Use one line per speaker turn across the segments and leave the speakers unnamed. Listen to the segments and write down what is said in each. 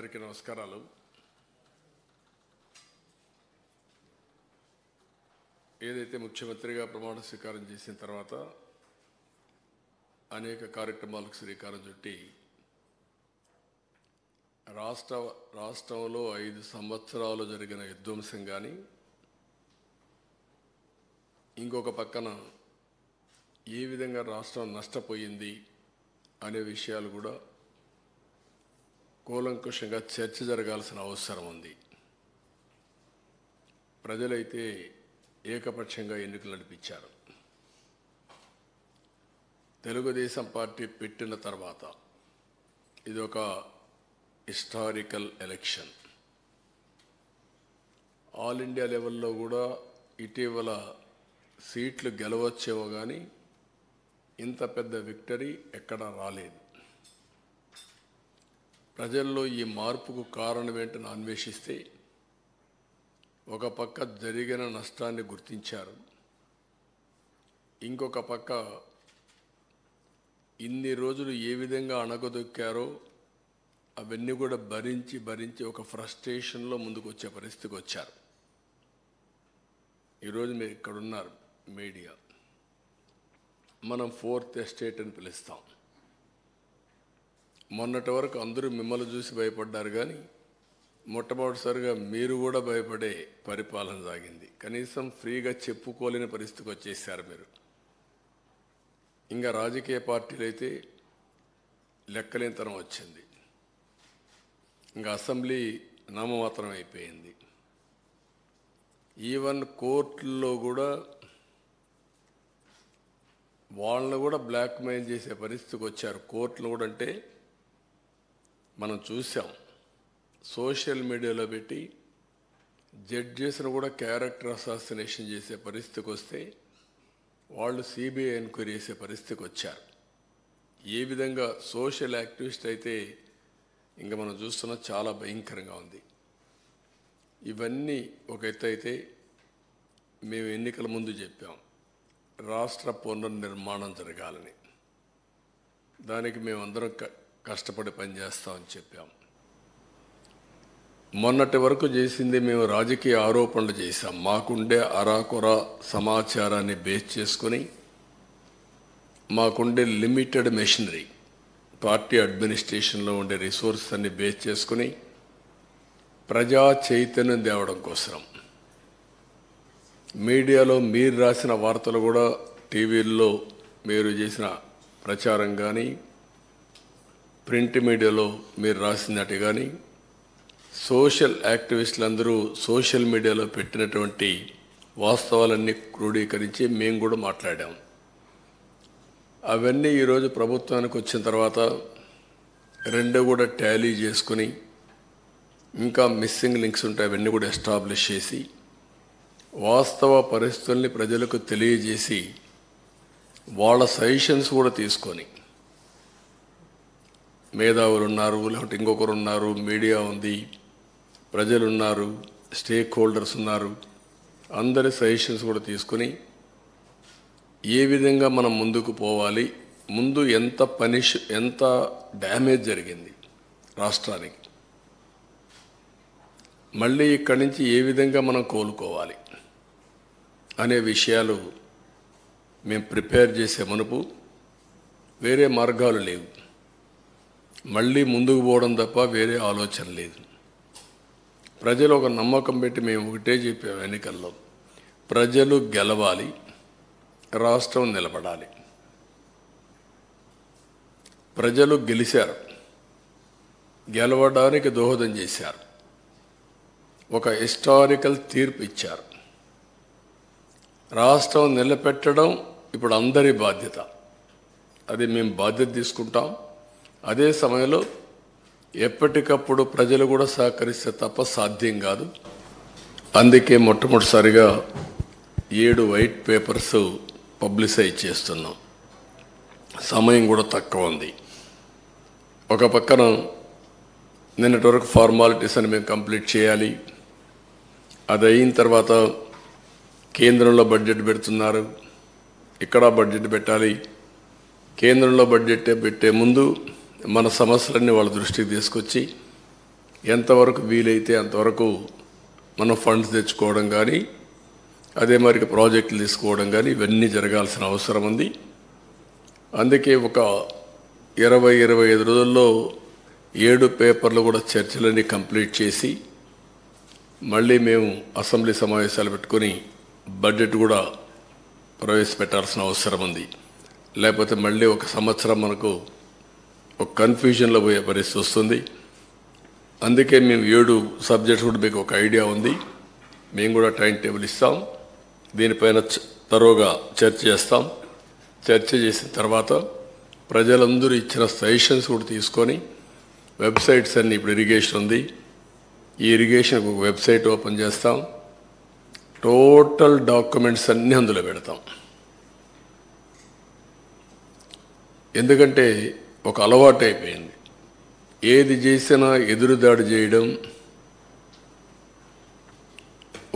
అందరికీ నమస్కారాలు. ఏదైతే ముఖ్యమంత్రిగా ప్రమాణ స్వీకారం చేసిన తర్వాత అనేక కార్యక్రమాలకు శ్రీకారం చుట్టి రాష్ట్రంలో 5 సంవత్సరాలు జరిగిన విధ్వంసం కానీ, ఇంకొక పక్కన ఏ విధంగా రాష్ట్రం నష్టపోయింది అనే విషయాలు కూడా కూలంకుషంగా చర్చ జరగాల్సిన అవసరం ఉంది. ప్రజలైతే ఏకపక్షంగా ఎన్నికలు నడిపించారు. తెలుగుదేశం పార్టీ పెట్టిన తర్వాత ఇది ఒక హిస్టారికల్ ఎలక్షన్. ఆల్ ఇండియా లెవెల్లో కూడా ఇటీవల సీట్లు గెలవచ్చేమో కానీ ఇంత పెద్ద విక్టరీ ఎక్కడా రాలేదు. ప్రజల్లో ఈ మార్పుకు కారణం ఏంటని అన్వేషిస్తే ఒక పక్క జరిగిన నష్టాన్ని గుర్తించారు, ఇంకొక పక్క ఇన్ని రోజులు ఏ విధంగా అణగదొక్కారో అవన్నీ కూడా భరించి ఒక ఫ్రస్ట్రేషన్లో ముందుకు వచ్చే పరిస్థితికి వచ్చారు. ఈరోజు మీరు ఇక్కడ ఉన్నారు మీడియా, మనం 4th ఎస్టేట్ అని పిలుస్తాం. మొన్నటి వరకు అందరూ మిమ్మల్ని చూసి భయపడ్డారు, కానీ మొట్టమొదటిసారిగా మీరు కూడా భయపడే పరిపాలన సాగింది. కనీసం ఫ్రీగా చెప్పుకోలేని పరిస్థితికి వచ్చేసారు మీరు. ఇంకా రాజకీయ పార్టీలు అయితే లెక్కలేనితనం వచ్చింది. ఇంకా అసెంబ్లీ నామమాత్రం అయిపోయింది. ఈవెన్ కోర్టుల్లో కూడా వాళ్ళని కూడా బ్లాక్మెయిల్ చేసే పరిస్థితికి వచ్చారు. కోర్టులు కూడా అంటే మనం చూసాం, సోషల్ మీడియాలో పెట్టి జడ్జెస్ను కూడా క్యారెక్టర్ అసాసినేషన్ చేసే పరిస్థితికి వస్తే వాళ్ళు సిబిఐ ఎంక్వైరీ చేసే పరిస్థితికి వచ్చారు. ఏ విధంగా సోషల్ యాక్టివిస్ట్ అయితే ఇంకా మనం చూస్తున్నా చాలా భయంకరంగా ఉంది. ఇవన్నీ ఒక ఎత్తు అయితే, మేము ఎన్నికల ముందు చెప్పాం రాష్ట్ర పునర్నిర్మాణం జరగాలని. దానికి మేమందరం కష్టపడి పనిచేస్తామని చెప్పాం. మొన్నటి వరకు చేసింది మేము రాజకీయ ఆరోపణలు చేశాం. మాకుండే అరాకొర సమాచారాన్ని బేస్ చేసుకొని, మాకుండే లిమిటెడ్ మెషినరీ, పార్టీ అడ్మినిస్ట్రేషన్లో ఉండే రిసోర్సెస్ అన్ని బేస్ చేసుకుని ప్రజా చైతన్యం తేవడం కోసం మీడియాలో మీరు రాసిన వార్తలు కూడా, టీవీల్లో మీరు చేసిన ప్రచారం కానీ, ప్రింట్ మీడియాలో మీరు రాసినట్టు కానీ, సోషల్ యాక్టివిస్టులందరూ సోషల్ మీడియాలో పెట్టినటువంటి వాస్తవాలన్నీ క్రోడీకరించి మేము కూడా మాట్లాడాం. అవన్నీ ఈరోజు ప్రభుత్వానికి వచ్చిన తర్వాత రెండు కూడా టాలీ చేసుకుని, ఇంకా మిస్సింగ్ లింక్స్ ఉంటాయి అవన్నీ కూడా ఎస్టాబ్లిష్ చేసి, వాస్తవ పరిస్థితుల్ని ప్రజలకు తెలియజేసి, వాళ్ళ సజెషన్స్ కూడా తీసుకొని, మేధావులు ఉన్నారు, లేకపోతే ఇంకొకరు ఉన్నారు, మీడియా ఉంది, ప్రజలు ఉన్నారు, స్టేక్ హోల్డర్స్ ఉన్నారు, అందరి సజెషన్స్ కూడా తీసుకొని ఏ విధంగా మనం ముందుకు పోవాలి, ముందు ఎంత డ్యామేజ్ జరిగింది రాష్ట్రానికి, మళ్ళీ ఇక్కడి నుంచి ఏ విధంగా మనం కోలుకోవాలి అనే విషయాలు మేము ప్రిపేర్ చేసే మునుపు వేరే మార్గాలు లేవు. మళ్ళీ ముందుకు పోవడం తప్ప వేరే ఆలోచన లేదు. ప్రజలు ఒక నమ్మకం పెట్టి మేము ఒకటే చెప్పాము ఎన్నికల్లో, ప్రజలు గెలవాలి, రాష్ట్రం నిలబడాలి. ప్రజలు గెలిచారు, గెలవడానికి దోహదం చేశారు, ఒక హిస్టారికల్ తీర్పు ఇచ్చారు. రాష్ట్రం నిలబెట్టడం ఇప్పుడు అందరి బాధ్యత. అది మేము బాధ్యత తీసుకుంటాం. అదే సమయంలో ఎప్పటికప్పుడు ప్రజలు కూడా సహకరిస్తే తప్ప సాధ్యం కాదు. అందుకే మొట్టమొదటిసారిగా 7 వైట్ పేపర్స్ పబ్లిసైజ్ చేస్తున్నాం. సమయం కూడా తక్కువ ఉంది. ఒక పక్కన నిన్నటి వరకు ఫార్మాలిటీస్ అని మేము కంప్లీట్ చేయాలి. అది అయిన తర్వాత కేంద్రంలో బడ్జెట్ పెడుతున్నారు, ఇక్కడ బడ్జెట్ పెట్టాలి. కేంద్రంలో బడ్జెట్ పెట్టే ముందు మన సమస్యలన్నీ వాళ్ళ దృష్టికి తీసుకొచ్చి ఎంతవరకు వీలైతే అంతవరకు మనం ఫండ్స్ తెచ్చుకోవడం కానీ అదే మరి ప్రాజెక్టులు తీసుకోవడం కానీ ఇవన్నీ జరగాల్సిన అవసరం ఉంది. అందుకే ఒక 20-25 రోజుల్లో 7 పేపర్లు కూడా చర్చలన్నీ కంప్లీట్ చేసి మళ్ళీ మేము అసెంబ్లీ సమావేశాలు పెట్టుకొని బడ్జెట్ కూడా ప్రవేశపెట్టాల్సిన అవసరం ఉంది. లేకపోతే మళ్ళీ ఒక సంవత్సరం మనకు ఒక కన్ఫ్యూజన్లో పోయే పరిస్థితి వస్తుంది. అందుకే మేము 7 సబ్జెక్ట్స్ కూడా మీకు ఒక ఐడియా ఉంది. మేము కూడా టైం టేబుల్ ఇస్తాం. దీనిపైన తరోగా చర్చ చేస్తాం. చర్చ చేసిన తర్వాత ప్రజలందరూ ఇచ్చిన సజెషన్స్ కూడా తీసుకొని వెబ్సైట్స్ అన్నీ ఇప్పుడు ఇరిగేషన్ ఉంది. ఈ ఇరిగేషన్కి ఒక వెబ్సైట్ ఓపెన్ చేస్తాం. టోటల్ డాక్యుమెంట్స్ అన్నీ అందులో పెడతాం. ఎందుకంటే ఒక అలవాటు అయిపోయింది. ఏది చేసినా ఎదురుదాడి చేయడం,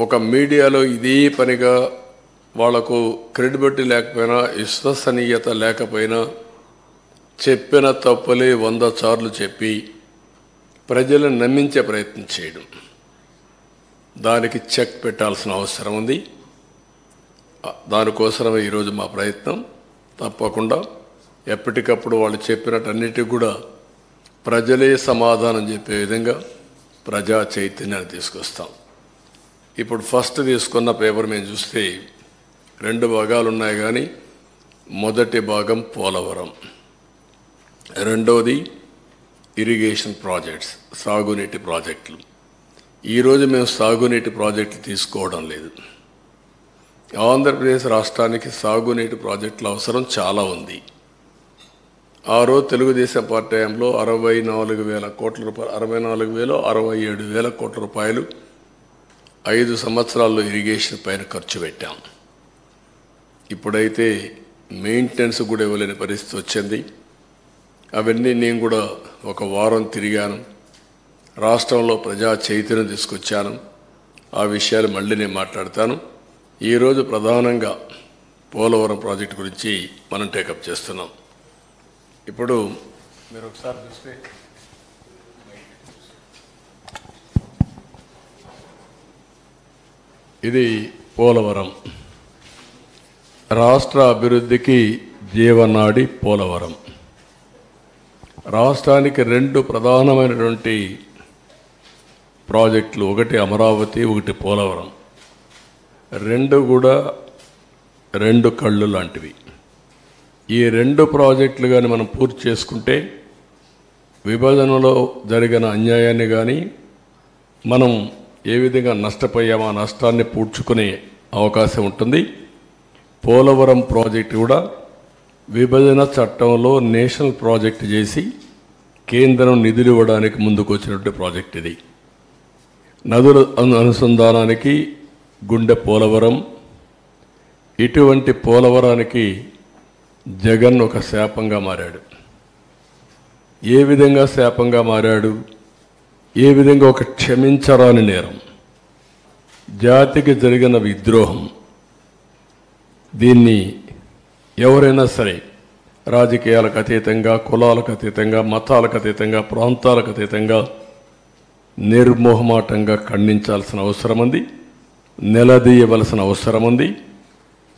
ఒక మీడియాలో ఇదే పనిగా వాళ్లకు క్రెడిబిలిటీ లేకపోయినా విశ్వసనీయత లేకపోయినా చెప్పిన తప్పులే 100 సార్లు చెప్పి ప్రజలను నమ్మించే ప్రయత్నం చేయడం, దానికి చెక్ పెట్టాల్సిన అవసరం ఉంది. దానికోసమే ఈరోజు మా ప్రయత్నం. తప్పకుండా ఎప్పటికప్పుడు వాళ్ళు చెప్పినట్టన్నిటికీ కూడా ప్రజలే సమాధానం చెప్పే విధంగా ప్రజా చైతన్యాన్ని తీసుకొస్తాం. ఇప్పుడు ఫస్ట్ తీసుకున్న పేపర్ మేము చూస్తే 2 భాగాలు ఉన్నాయి. కానీ మొదటి భాగం పోలవరం, రెండవది ఇరిగేషన్ ప్రాజెక్ట్స్, సాగునీటి ప్రాజెక్టులు. ఈరోజు మేము సాగునీటి ప్రాజెక్టులు తీసుకోవడం లేదు. ఆంధ్రప్రదేశ్ రాష్ట్రానికి సాగునీటి ప్రాజెక్టుల అవసరం చాలా ఉంది. ఆ రోజు తెలుగుదేశం పార్టీ టైంలో 64,000 కోట్ల రూపాయలు, 67,000 కోట్ల రూపాయలు 5 సంవత్సరాల్లో ఇరిగేషన్ పైన ఖర్చు పెట్టాం. ఇప్పుడైతే మెయింటెనెన్స్ కూడా ఇవ్వలేని పరిస్థితి వచ్చింది. అవన్నీ నేను కూడా ఒక వారం తిరిగాను. రాష్ట్రంలో ప్రజా చైతన్యం తీసుకొచ్చాను. ఆ విషయాలు మళ్ళీ నేను మాట్లాడతాను. ఈరోజు ప్రధానంగా పోలవరం ప్రాజెక్టు గురించి మనం టేకప్ చేస్తున్నాం. ఇప్పుడు మీరు ఒకసారి చూస్తే ఇది పోలవరం రాష్ట్ర అభివృద్ధికి జీవనాడి. పోలవరం రాష్ట్రానికి 2 ప్రధానమైనటువంటి ప్రాజెక్టులు, ఒకటి అమరావతి, ఒకటి పోలవరం. 2 కూడా 2 కళ్ళు లాంటివి. ఈ 2 ప్రాజెక్టులు కానీ మనం పూర్తి చేసుకుంటే విభజనలో జరిగిన అన్యాయాన్ని కానీ మనం ఏ విధంగా నష్టపోయామో ఆ నష్టాన్ని పూడ్చుకునే అవకాశం ఉంటుంది. పోలవరం ప్రాజెక్టు కూడా విభజన చట్టంలో నేషనల్ ప్రాజెక్ట్ చేసి కేంద్రం నిధులు ఇవ్వడానికి ముందుకు వచ్చినటువంటి ప్రాజెక్ట్ ఇది. నదుల అనుసంధానానికి గుండె పోలవరం. ఇటువంటి పోలవరానికి జగన్ ఒక శాపంగా మారాడు. ఏ విధంగా శాపంగా మారాడు? ఏ విధంగా ఒక క్షమించరాని నేరం, జాతికి జరిగిన విద్రోహం. దీన్ని ఎవరైనా సరే రాజకీయాలకు అతీతంగా, కులాలకు అతీతంగా, మతాలకు అతీతంగా, ప్రాంతాలకు అతీతంగా నిర్మోహమాటంగా ఖండించాల్సిన అవసరం ఉంది. నిలదీయవలసిన అవసరం ఉంది.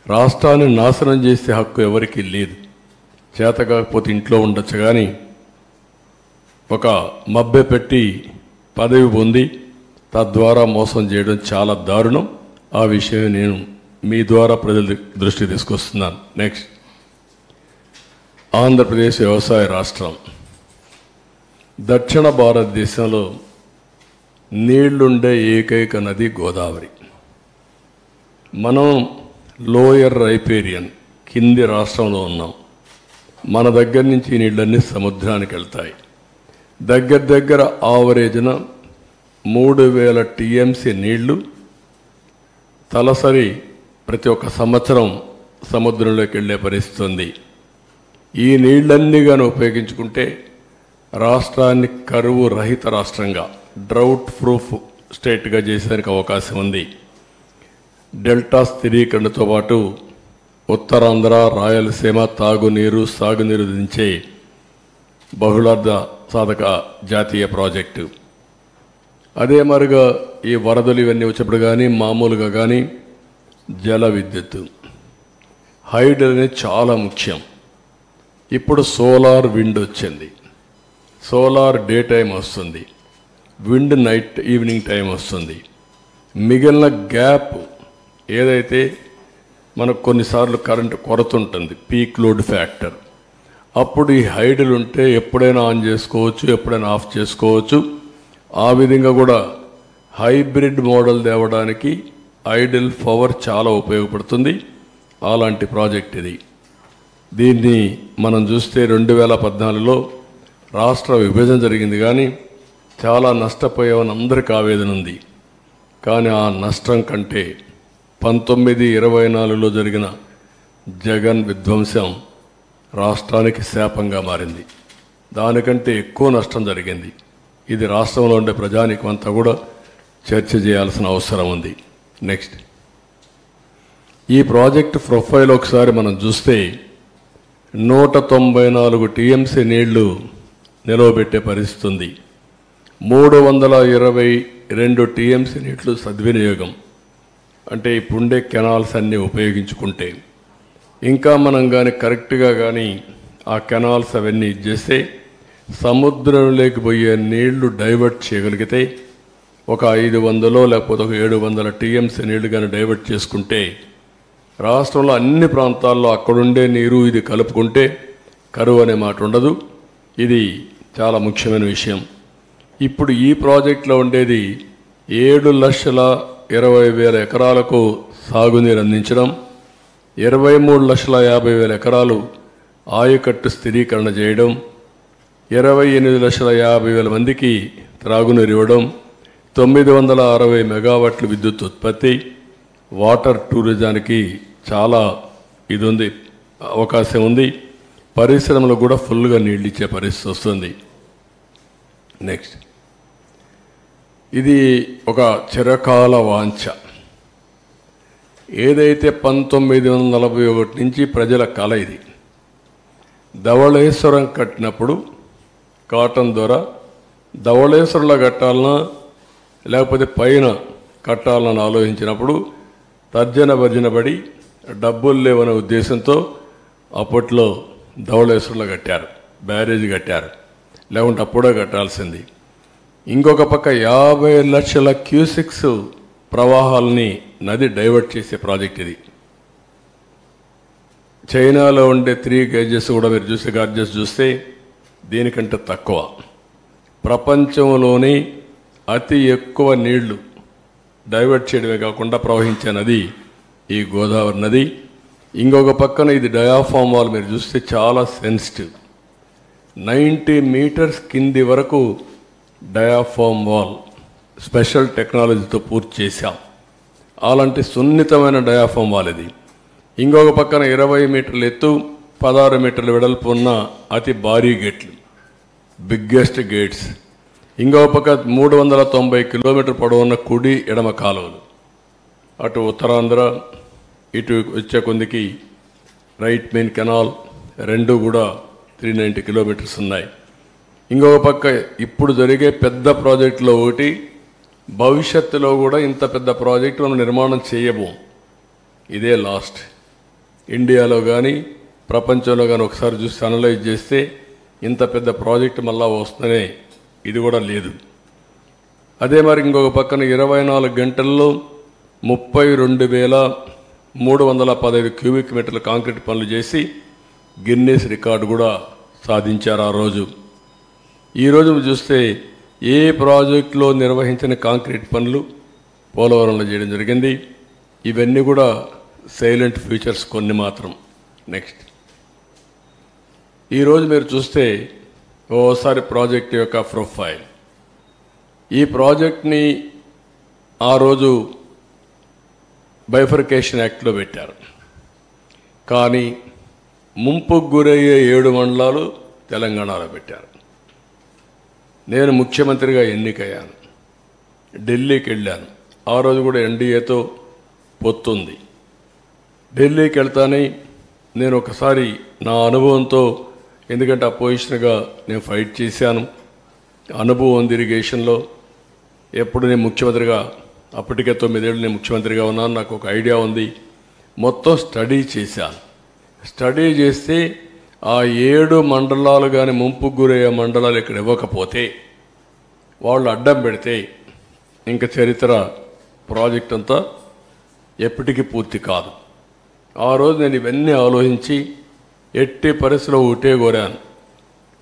రాష్ట్రాన్ని నాశనం చేసే హక్కు ఎవరికీ లేదు. చేత కాకపోతే ఇంట్లో ఉండొచ్చు, కానీ ఒక మభ్య పెట్టి పదవి పొంది తద్వారా మోసం చేయడం చాలా దారుణం. ఆ విషయం నేను మీ ద్వారా ప్రజల దృష్టి తీసుకొస్తున్నాను. నెక్స్ట్, ఆంధ్రప్రదేశ్ వ్యవసాయ రాష్ట్రం. దక్షిణ భారతదేశంలో నీళ్లుండే ఏకైక నది గోదావరి. మనం లోయర్ రైపేరియన్ కింది రాష్ట్రంలో ఉన్నాం. మన దగ్గర నుంచి నీళ్ళన్నీ సముద్రానికి వెళ్తాయి. దగ్గర ఆవరేజ్న 3,000 టీఎంసీ నీళ్లు తలసరి ప్రతి ఒక్క సంవత్సరం సముద్రంలోకి వెళ్ళే పరిస్థితి ఉంది. ఈ నీళ్ళన్నీ కానీ ఉపయోగించుకుంటే రాష్ట్రాన్ని కరువు రహిత రాష్ట్రంగా, డ్రౌట్ ప్రూఫ్ స్టేట్గా చేసేందుకు అవకాశం ఉంది. డెల్టా స్థిరీకరణతో పాటు ఉత్తరాంధ్ర, రాయలసీమ తాగునీరు, సాగునీరు దించే బహుళార్థ సాధక జాతీయ ప్రాజెక్టు. అదే మరిగా ఈ వరదలు ఇవన్నీ వచ్చినప్పుడు కానీ మామూలుగా కానీ జల విద్యుత్ హైడల్ అనేది చాలా ముఖ్యం. ఇప్పుడు సోలార్ విండ్ వచ్చింది. సోలార్ డే టైం వస్తుంది, విండ్ నైట్ ఈవినింగ్ టైం వస్తుంది. మిగిలిన గ్యాప్ ఏదైతే మనకు కొన్నిసార్లు కరెంటు కొరత ఉంటుంది, పీక్ లోడ్ ఫ్యాక్టర్, అప్పుడు ఈ హైడల్ ఉంటే ఎప్పుడైనా ఆన్ చేసుకోవచ్చు, ఎప్పుడైనా ఆఫ్ చేసుకోవచ్చు. ఆ విధంగా కూడా హైబ్రిడ్ మోడల్ తేవడానికి ఐడల్ పవర్ చాలా ఉపయోగపడుతుంది. అలాంటి ప్రాజెక్ట్ ఇది. దీన్ని మనం చూస్తే 2014లో రాష్ట్ర విభజన జరిగింది, కానీ చాలా నష్టపోయామని అందరికీ ఆవేదన ఉంది. కానీ ఆ నష్టం కంటే 1924లో జరిగిన జగన్ విధ్వంసం రాష్ట్రానికి శాపంగా మారింది. దానికంటే ఎక్కువ నష్టం జరిగింది. ఇది రాష్ట్రంలో ఉండే ప్రజానీకం అంతా కూడా చర్చ చేయాల్సిన అవసరం ఉంది. నెక్స్ట్, ఈ ప్రాజెక్ట్ ప్రొఫైల్ ఒకసారి మనం చూస్తే 194 టీఎంసీ నీళ్లు నిలవబెట్టే పరిస్థితి ఉంది. 322 టీఎంసీ నీళ్లు సద్వినియోగం, అంటే ఇప్పుడుండే కెనాల్స్ అన్నీ ఉపయోగించుకుంటే. ఇంకా మనం కానీ కరెక్ట్గా కానీ ఆ కెనాల్స్ అవన్నీ చేస్తే సముద్రంలోకి పోయే నీళ్లు డైవర్ట్ చేయగలిగితే ఒక 500 లేకపోతే ఒక 700 టీఎంసీ నీళ్లు కానీ డైవర్ట్ చేసుకుంటే రాష్ట్రంలో అన్ని ప్రాంతాల్లో అక్కడుండే నీరు ఇది కలుపుకుంటే కరువు అనే మాట ఉండదు. ఇది చాలా ముఖ్యమైన విషయం. ఇప్పుడు ఈ ప్రాజెక్టులో ఉండేది 7,20,000 ఎకరాలకు సాగునీరు అందించడం, 23,50,000 ఎకరాలు ఆయకట్టు స్థిరీకరణ చేయడం, 28,50,000 మందికి త్రాగునీరు ఇవ్వడం, 960 మెగావాట్ల విద్యుత్ ఉత్పత్తి, వాటర్ టూరిజానికి చాలా ఇది ఉంది, అవకాశం ఉంది. పరిశ్రమలు కూడా ఫుల్గా నీళ్ళు ఇచ్చే పరిస్థితి వస్తుంది. నెక్స్ట్, ఇది ఒక చిరకాల వాంఛ. ఏదైతే 1941 నుంచి ప్రజల కళ ఇది. ధవళేశ్వరం కట్టినప్పుడు కాటన్ ద్వారా ధవళేశ్వరంలో కట్టాలన్నా లేకపోతే పైన కట్టాలని ఆలోచించినప్పుడు తర్జన భర్జన పడి డబ్బులు లేవనే ఉద్దేశంతో అప్పట్లో ధవళేశ్వరంలో కట్టారు, బ్యారేజ్ కట్టారు. లేకుంటే అప్పుడే కట్టాల్సింది. ఇంకొక పక్క 50 లక్షల క్యూసిక్స్ ప్రవాహాలని నది డైవర్ట్ చేసే ప్రాజెక్ట్ ఇది. చైనాలో ఉండే 3 గేజెస్ కూడా మీరు చూస్తే గార్జెస్ చూస్తే దీనికంటే తక్కువ. ప్రపంచంలోని అతి ఎక్కువ నీళ్లు డైవర్ట్ చేయడమే కాకుండా ప్రవహించే నది ఈ గోదావరి నది. ఇంకొక పక్కన ఇది డయాఫామ్ వాల్ మీరు చూస్తే చాలా సెన్సిటివ్, 90 మీటర్స్ కింది వరకు డయాఫామ్ వాల్ స్పెషల్ టెక్నాలజీతో పూర్తి చేశాం. అలాంటి సున్నితమైన డయాఫామ్ వాల్ ఇది. ఇంకొక పక్కన 20 మీటర్ల ఎత్తు, 16 మీటర్ల వెడల్పు ఉన్న అతి భారీ గేట్లు, బిగ్గెస్ట్ గేట్స్. ఇంకొక పక్క 390 కిలోమీటర్ పొడవున్న కుడి ఎడమ కాలువలు. అటు ఉత్తరాంధ్ర ఇటు వచ్చే కొందికి రైట్ మెయిన్ కెనాల్ రెండు కూడా 390 కిలోమీటర్స్ ఉన్నాయి. ఇంకొక పక్క ఇప్పుడు జరిగే పెద్ద ప్రాజెక్టులో ఒకటి, భవిష్యత్తులో కూడా ఇంత పెద్ద ప్రాజెక్టు మనం నిర్మాణం చేయబోం. ఇదే లాస్ట్. ఇండియాలో కానీ ప్రపంచంలో కానీ ఒకసారి చూసి అనలైజ్ చేస్తే ఇంత పెద్ద ప్రాజెక్టు మళ్ళా వస్తూనే ఇది కూడా లేదు. అదే మరి ఇంకొక పక్కన 24 గంటల్లో 32,315 క్యూబిక్ మీటర్ల కాంక్రీట్ పనులు చేసి గిన్నెస్ రికార్డు కూడా సాధించారు ఆ రోజు. ఈరోజు చూస్తే ఏ ప్రాజెక్టులో నిర్వహించిన కాంక్రీట్ పనులు పోలవరంలో చేయడం జరిగింది. ఇవన్నీ కూడా సైలెంట్ ఫ్యూచర్స్ కొన్ని మాత్రం. నెక్స్ట్, ఈరోజు మీరు చూస్తే ఓసారి ప్రాజెక్ట్ యొక్క ప్రొఫైల్. ఈ ప్రాజెక్ట్ని ఆ రోజు బైఫర్కేషన్ యాక్ట్లో పెట్టారు, కానీ ముంపుకు గురయ్యే 7 మండలాలు తెలంగాణలో పెట్టారు. నేను ముఖ్యమంత్రిగా ఎన్నికయ్యాను, ఢిల్లీకి వెళ్ళాను. ఆ రోజు కూడా ఎన్డీఏతో పొత్తుంది. ఢిల్లీకి వెళ్తానే నేను ఒకసారి నా అనుభవంతో, ఎందుకంటే అపోజిషన్గా నేను ఫైట్ చేశాను, అనుభవం ఉంది ఇరిగేషన్లో. ఎప్పుడు నేను ముఖ్యమంత్రిగా, అప్పటికే 9 ఏళ్ళు నేను ముఖ్యమంత్రిగా ఉన్నాను, నాకు ఒక ఐడియా ఉంది. మొత్తం స్టడీ చేశాను. స్టడీ చేస్తే ఆ 7 మండలాలు కానీ ముంపుకు గురయ్యే మండలాలు ఇక్కడ ఇవ్వకపోతే, వాళ్ళు అడ్డం పెడితే ఇంకా చరిత్ర ప్రాజెక్ట్ అంతా ఎప్పటికీ పూర్తి కాదు. ఆ రోజు నేను ఇవన్నీ ఆలోచించి ఎట్టి పరిస్థితిలో ఒకటే కోరాను.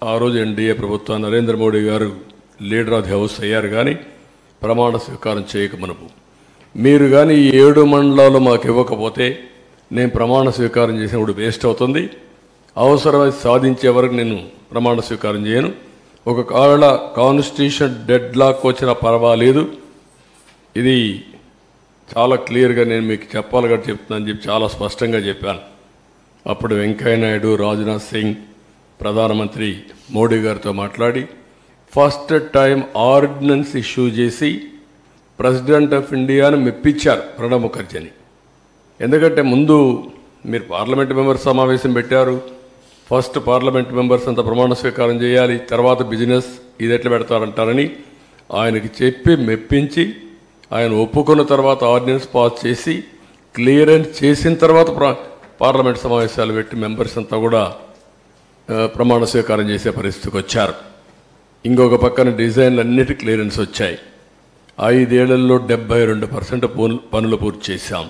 ఆ రోజు ఎన్డీఏ ప్రభుత్వం నరేంద్ర మోడీ గారు లీడర్ ఆఫ్ ది హౌస్ అయ్యారు, కానీ ప్రమాణ స్వీకారం చేయక మునుపు మీరు కానీ ఈ 7 మండలాలు మాకు ఇవ్వకపోతే నేను ప్రమాణ స్వీకారం చేసినప్పుడు వేస్ట్ అవుతుంది. అవసరమైతే సాధించే వరకు నేను ప్రమాణ స్వీకారం చేయను. ఒకవేళ కాన్స్టిట్యూషన్ డెడ్ లాక్ వచ్చినా పర్వాలేదు, ఇది చాలా క్లియర్గా నేను మీకు చెప్పాలి కాబట్టి చెప్తున్నాను చెప్పి చాలా స్పష్టంగా చెప్పాను. అప్పుడు వెంకయ్య నాయుడు, రాజ్నాథ్ సింగ్, ప్రధానమంత్రి మోడీ గారితో మాట్లాడి ఫస్ట్ టైం ఆర్డినెన్స్ ఇష్యూ చేసి ప్రెసిడెంట్ ఆఫ్ ఇండియాను మెప్పించారు ప్రణబ్ ముఖర్జీని. ఎందుకంటే ముందు మీరు పార్లమెంట్ మెంబర్స్ సమావేశం పెట్టారు, ఫస్ట్ పార్లమెంట్ మెంబర్స్ అంతా ప్రమాణ స్వీకారం చేయాలి, తర్వాత బిజినెస్ ఇది ఎట్లా పెడతారంటారని ఆయనకి చెప్పి మెప్పించి ఆయన ఒప్పుకున్న తర్వాత ఆర్డినెన్స్ పాస్ చేసి క్లియరెన్స్ చేసిన తర్వాత పార్లమెంట్ సమావేశాలు పెట్టి మెంబర్స్ అంతా కూడా ప్రమాణ స్వీకారం చేసే పరిస్థితికి వచ్చారు. ఇంకొక పక్కన డిజైన్లు అన్నిటి క్లియరెన్స్ వచ్చాయి. 5 ఏళ్లలో 72% పనులు పూర్తి చేశాం.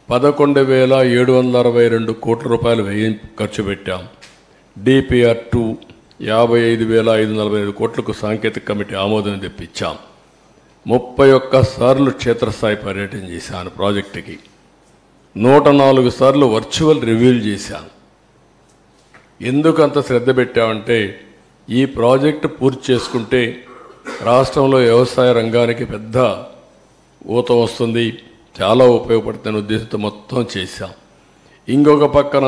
11,762 కోట్ల రూపాయలు ఖర్చు పెట్టాం. డిపిఆర్ 2 55,545 కోట్లకు సాంకేతిక కమిటీ ఆమోదం తెప్పించాం. 31 సార్లు క్షేత్రస్థాయి పర్యటన చేశాను ప్రాజెక్టుకి. 104 సార్లు వర్చువల్ రివ్యూలు చేశాను. ఎందుకు అంత శ్రద్ధ పెట్టామంటే ఈ ప్రాజెక్టు పూర్తి చేసుకుంటే రాష్ట్రంలో వ్యవసాయ రంగానికి పెద్ద ఊత వస్తుంది, చాలా ఉపయోగపడుతున్న ఉద్దేశంతో మొత్తం చేశాం. ఇంకొక పక్కన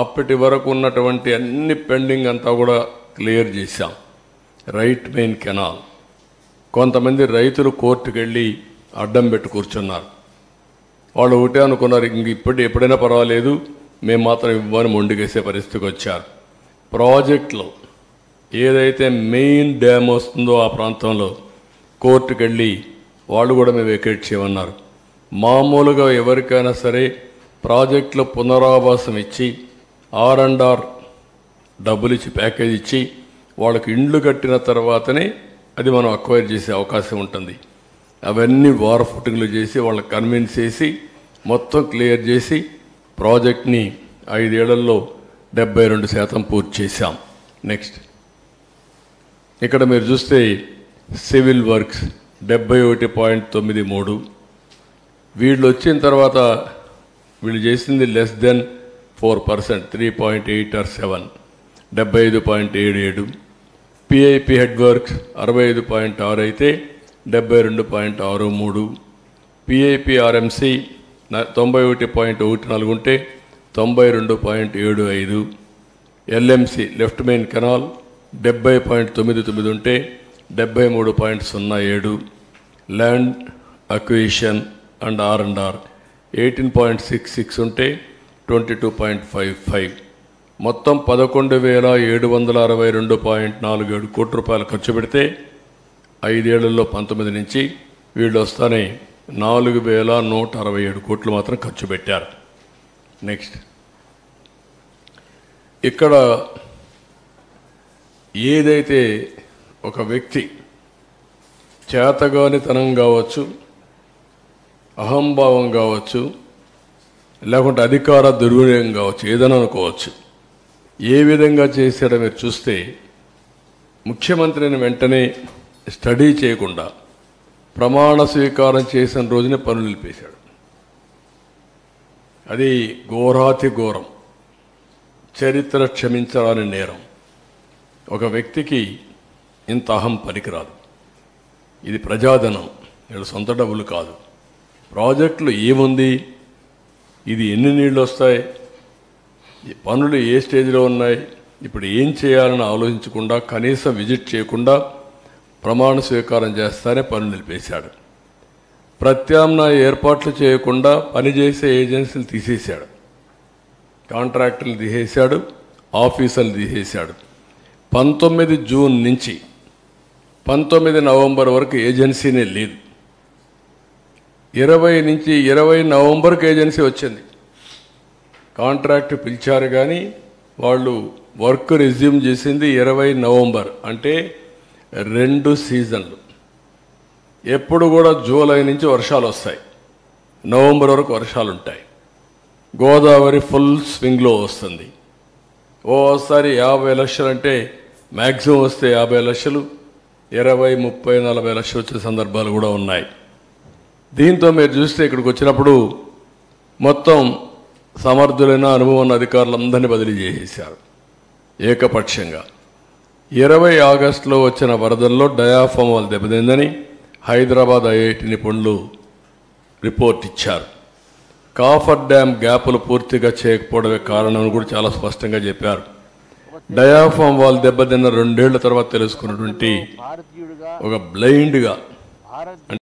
అప్పటి వరకు ఉన్నటువంటి అన్ని పెండింగ్ అంతా కూడా క్లియర్ చేశాం. రైట్ మెయిన్ కెనాల్ కొంతమంది రైతులు కోర్టుకు వెళ్ళి అడ్డం పెట్టి కూర్చున్నారు. వాళ్ళు ఒకటే అనుకున్నారు, ఇంక ఎప్పుడైనా పర్వాలేదు మేము మాత్రం ఇవ్వని మొండికేసే పరిస్థితికి వచ్చారు. ప్రాజెక్టులో ఏదైతే మెయిన్ డ్యామ్ వస్తుందో ఆ ప్రాంతంలో కోర్టుకు వెళ్ళి వాళ్ళు కూడా మేము వెకేట్ చేయమన్నారు. మామూలుగా ఎవరికైనా సరే ప్రాజెక్టులో పునరావాసం ఇచ్చి R&R డబ్బులు ఇచ్చి ప్యాకేజ్ ఇచ్చి వాళ్ళకి ఇండ్లు కట్టిన తర్వాతనే అది మనం అక్వైర్ చేసే అవకాశం ఉంటుంది. అవన్నీ వార్ ఫుటింగ్లు చేసి వాళ్ళని కన్విన్స్ చేసి మొత్తం క్లియర్ చేసి ప్రాజెక్ట్ని 5 ఏళ్లలో 72% పూర్తి చేశాం. నెక్స్ట్ ఇక్కడ మీరు చూస్తే సివిల్ వర్క్స్ 71.93. వీళ్ళు వచ్చిన తర్వాత వీళ్ళు చేసింది less than 4%, 3.8 or 7, 75.77. PIP head works 65.6 అయితే 72.63. పిఐపి ఆర్ఎంసి 91.14 ఉంటే 92.75. ఎల్ఎంసి లెఫ్ట్ మెయిన్ కెనాల్ 70.99 ఉంటే 73.07. ల్యాండ్ అక్విజిషన్ అండ్ R&R 18.66 ఉంటే 22.55. మొత్తం 11,762.47 కోట్ల రూపాయలు ఖర్చు పెడితే 5 ఏళ్లలో 19 నుంచి వీళ్ళు వస్తానే 4,167 కోట్లు మాత్రం ఖర్చు పెట్టారు. నెక్స్ట్ ఇక్కడ ఏదైతే ఒక వ్యక్తి చేతగానితనం కావచ్చు, అహంభావం కావచ్చు, లేకుంటే అధికార దుర్వినియోగం కావచ్చు, ఏదైనా అనుకోవచ్చు, ఏ విధంగా చేశాడో మీరు చూస్తే ముఖ్యమంత్రిని వెంటనే స్టడీ చేయకుండా ప్రమాణ స్వీకారం చేసిన రోజునే పనులు నిలిపేశాడు. అది ఘోరాతి ఘోరం, చరిత్ర క్షమించరాని నేరం. ఒక వ్యక్తికి ఇంత అహం పనికిరాదు. ఇది ప్రజాధనం, వీళ్ళ సొంత డబ్బులు కాదు. ప్రాజెక్టులు ఏముంది, ఇది ఎన్ని నీళ్ళు వస్తాయి, పనులు ఏ స్టేజ్లో ఉన్నాయి, ఇప్పుడు ఏం చేయాలని ఆలోచించకుండా కనీసం విజిట్ చేయకుండా ప్రమాణ స్వీకారం చేస్తానే పనులు నిలిపేశాడు. ప్రత్యామ్నాయ ఏర్పాట్లు చేయకుండా పనిచేసే ఏజెన్సీలు తీసేశాడు, కాంట్రాక్టర్లు తీసేశాడు, ఆఫీసర్లు తీసేశాడు. 19 జూన్ నుంచి 19 నవంబర్ వరకు ఏజెన్సీనే లేదు. 20 నవంబర్కి ఏజెన్సీ వచ్చింది. కాంట్రాక్ట్ పిలిచారు కానీ వాళ్ళు వర్క్ రెజ్యూమ్ చేసింది 20 నవంబర్. అంటే 2 సీజన్లు. ఎప్పుడు కూడా జూలై నుంచి వర్షాలు వస్తాయి, నవంబర్ వరకు వర్షాలు ఉంటాయి. గోదావరి ఫుల్ స్వింగ్లో వస్తుంది. ఓసారి 50 లక్షలు అంటే మ్యాక్సిమం వస్తే 50 లక్షలు, 20, 30, 40 లక్షలు వచ్చే సందర్భాలు కూడా ఉన్నాయి. దీంతో మీరు చూస్తే ఇక్కడికి వచ్చినప్పుడు మొత్తం సమర్థులైన అనుభవం ఉన్న అధికారులందరినీ బదిలీ చేసేశారు ఏకపక్షంగా. 20 ఆగస్టులో వచ్చిన వరదల్లో డయాఫామ్ వాళ్ళు దెబ్బతిందని హైదరాబాద్ ఐఐటి నిపుణులు రిపోర్ట్ ఇచ్చారు. కాఫర్ డ్యామ్ గ్యాపులు పూర్తిగా చేయకపోవడమే కారణం కూడా చాలా స్పష్టంగా చెప్పారు. డయాఫామ్ వాల్ దెబ్బతిన్న 2 ఏళ్ల తర్వాత తెలుసుకున్నటువంటి ఒక బ్లైండ్గా